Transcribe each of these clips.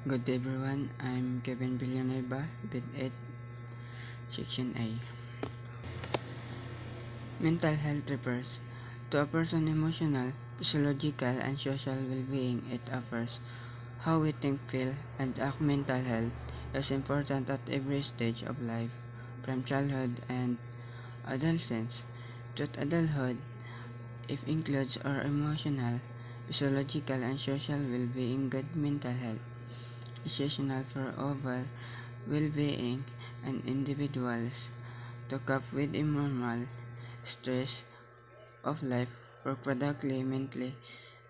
Good day everyone, I'm Kevin Villanueva, Bit 8, Section A. Mental health refers to a person's emotional, physiological, and social well-being. It offers how we think, feel, and act. Mental health is important at every stage of life, from childhood and adolescence to adulthood. It includes our emotional, physiological, and social well-being. Good mental health is essential for overall well-being and individuals to cope with immoral stress of life for productively, mentally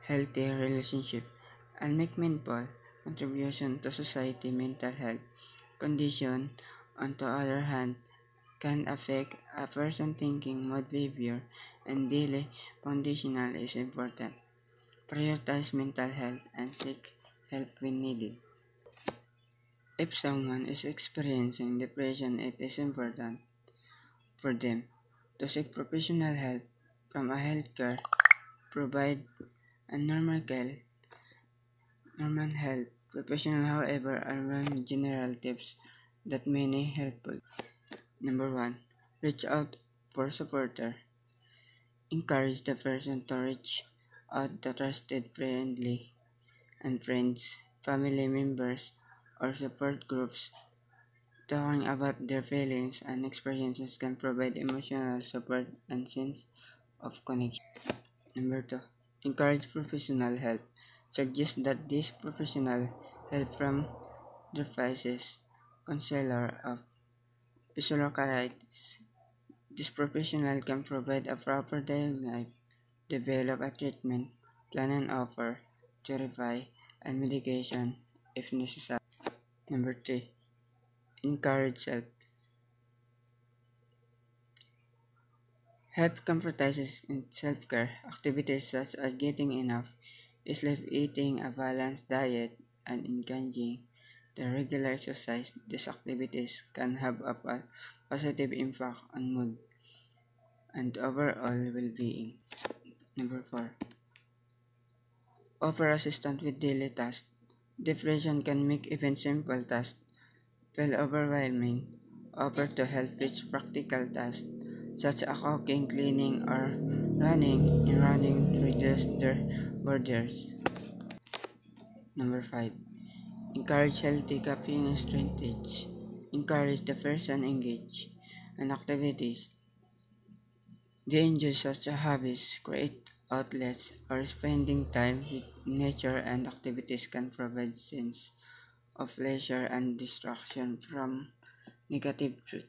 healthy relationship and make meaningful contribution to society. Mental health condition, on the other hand, can affect a person's thinking, mood, behavior, and daily conditional is important. Prioritize mental health and seek help when needed. If someone is experiencing depression, it is important for them to seek professional help from a healthcare provide a normal health professional. However, are one general tips that many helpful. Number one, reach out for supporter. Encourage the person to reach out to trusted friendly and friends, family members, or support groups. Talking about their feelings and experiences can provide emotional support and sense of connection. Number two, encourage professional help. Suggest that this professional help from therapist, counselor of psychotherapists. This professional can provide a proper diagnosis, develop a treatment plan, and offer therapy and medication if necessary. Number three, encourage self. Help comprises in self-care activities such as getting enough sleep, eating a balanced diet, and engaging the regular exercise. These activities can have a positive impact on mood and overall well-being. Number 4. Offer assistance with daily tasks. Depression can make even simple tasks feel overwhelming. Offer to help with practical tasks such as cooking, cleaning, or running reduce their borders. Number 5. Encourage healthy coping strategies. Encourage the person engage in activities they enjoy such as hobbies, create outlets, or spending time with nature and activities can provide sense of pleasure and distraction from negative truth.